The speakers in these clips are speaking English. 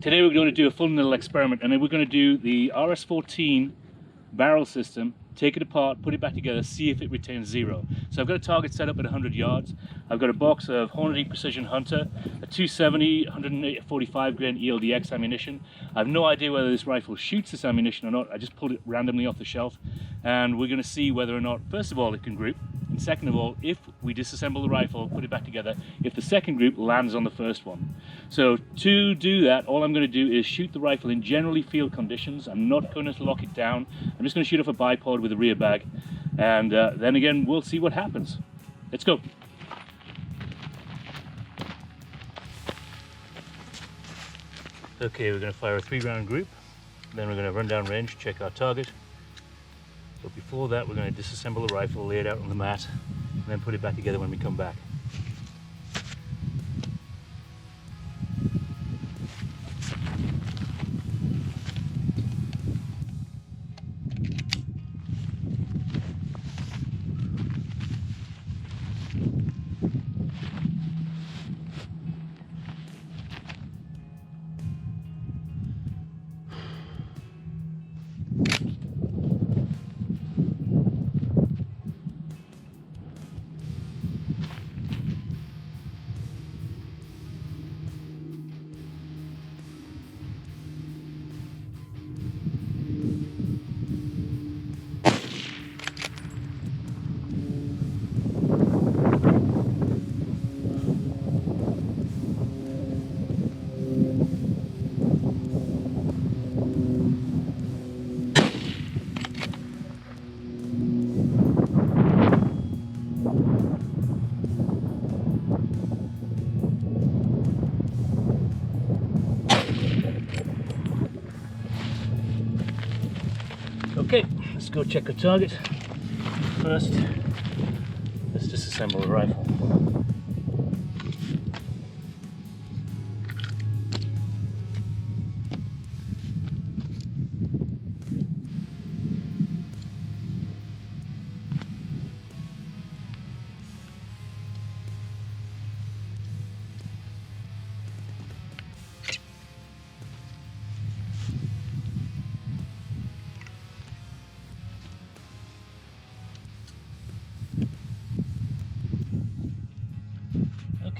Today we're going to do a fun little experiment, and then we're going to do the RS14 barrel system, take it apart, put it back together, see if it retains zero. So I've got a target set up at 100 yards. I've got a box of Hornady Precision Hunter, a 270, 145 grain ELDX ammunition. I have no idea whether this rifle shoots this ammunition or not. I just pulled it randomly off the shelf, and we're going to see whether or not, first of all, it can group, and second of all, if we disassemble the rifle, put it back together, if the second group lands on the first one. So to do that, all I'm going to do is shoot the rifle in generally field conditions. I'm not going to lock it down. I'm just going to shoot off a bipod with a rear bag, and then again we'll see what happens. Let's go. Okay, we're going to fire a 3-round group, then we're going to run down range, check our target. But before that, we're going to disassemble the rifle, lay it out on the mat, and then put it back together when we come back. Okay, let's go check our target. First, let's disassemble the rifle.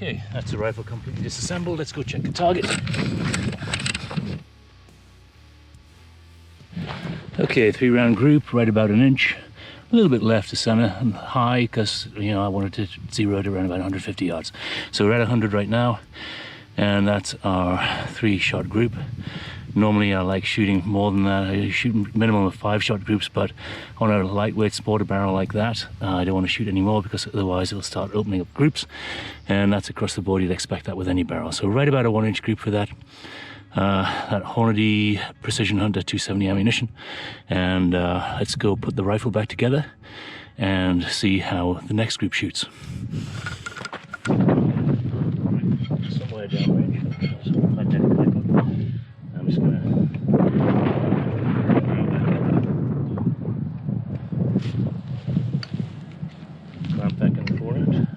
Okay, that's the rifle completely disassembled. Let's go check the target. Okay, 3-round group, right about an inch. A little bit left to center and high because, you know, I wanted to zero it around about 150 yards. So we're at 100 right now, and that's our 3-shot group. Normally I like shooting more than that. I shoot a minimum of 5-shot groups, but on a lightweight sporter barrel like that, I don't want to shoot any more because otherwise it'll start opening up groups, and that's across the board. You'd expect that with any barrel. So right about a 1-inch group for that. That Hornady Precision Hunter 270 ammunition, and let's go put the rifle back together and see how the next group shoots. Somewhere down range. I'm just gonna clamp back in the foreend.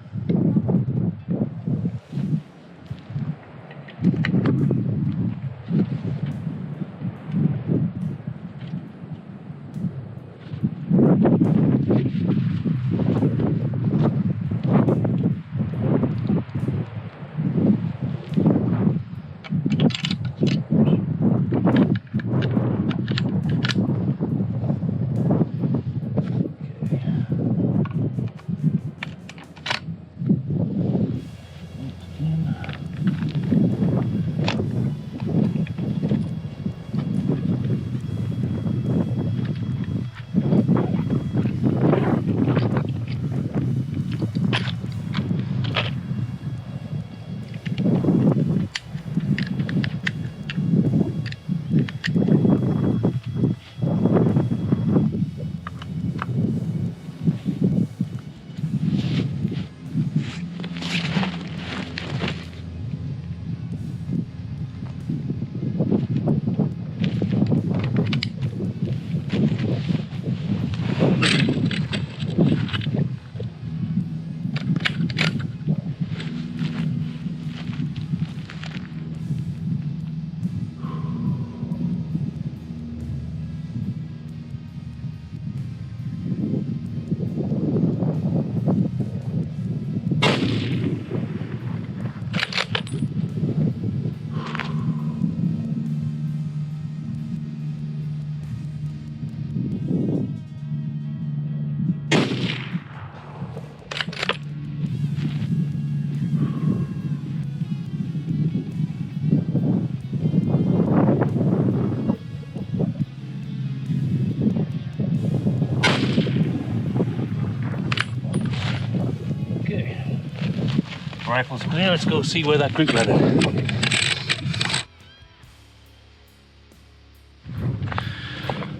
rifles. Yeah, let's go see where that group landed.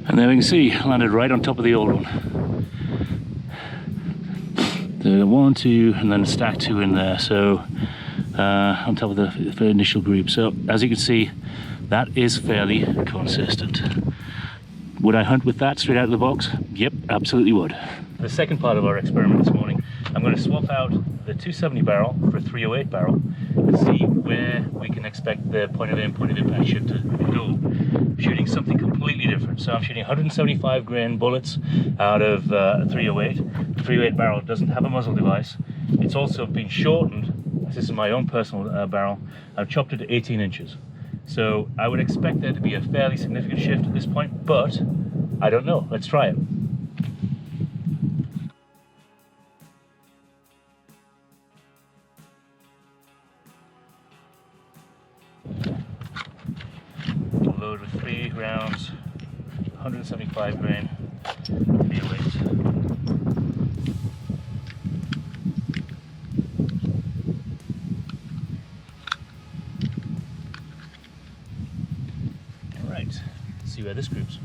And there we can see, landed right on top of the old one. The 1, 2, and then stack 2 in there. So on top of the initial group. So as you can see, that is fairly consistent. Would I hunt with that straight out of the box? Yep, absolutely would. The second part of our experiment this morning, I'm going to swap out the 270 barrel for a 308 barrel and see where we can expect the point of aim, point of impact shift to go. Shooting something completely different. So I'm shooting 175 grain bullets out of a 308. The 308 barrel doesn't have a muzzle device. It's also been shortened. This is my own personal barrel. I've chopped it to 18 inches. So I would expect there to be a fairly significant shift at this point, but I don't know. Let's try it. Load with 3 rounds, 175 grain, 308. Alright, let's see where this group's.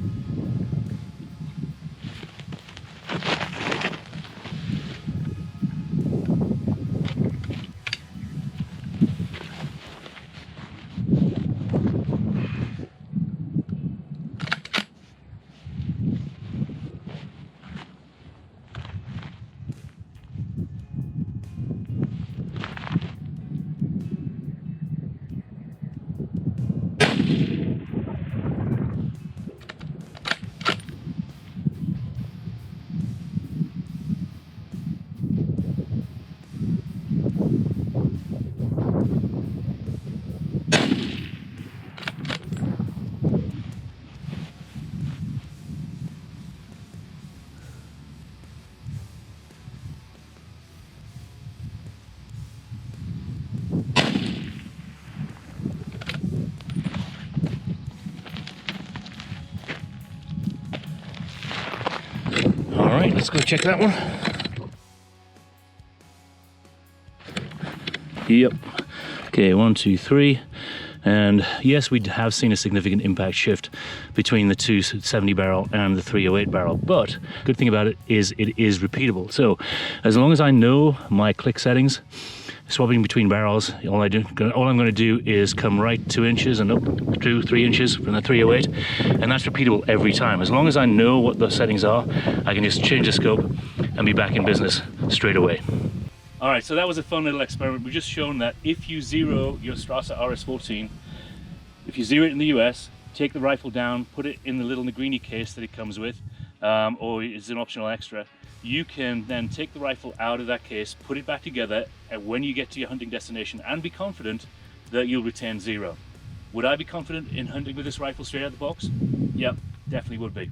Alright, let's go check that one. Yep. Okay, 1, 2, 3. And yes, we have seen a significant impact shift between the 270 barrel and the 308 barrel, but good thing about it is repeatable. So as long as I know my click settings, swapping between barrels, all I'm going to do is come right 2 inches and up 2, 3 inches from the 308, and that's repeatable every time. As long as I know what the settings are, I can just change the scope and be back in business straight away. All right, so that was a fun little experiment. We've just shown that if you zero your Strasser RS14, if you zero it in the US, take the rifle down, put it in the little Negrini case that it comes with, or it's an optional extra, you can then take the rifle out of that case, put it back together, and when you get to your hunting destination, and be confident that you'll retain 0. Would I be confident in hunting with this rifle straight out of the box? Yep, definitely would be.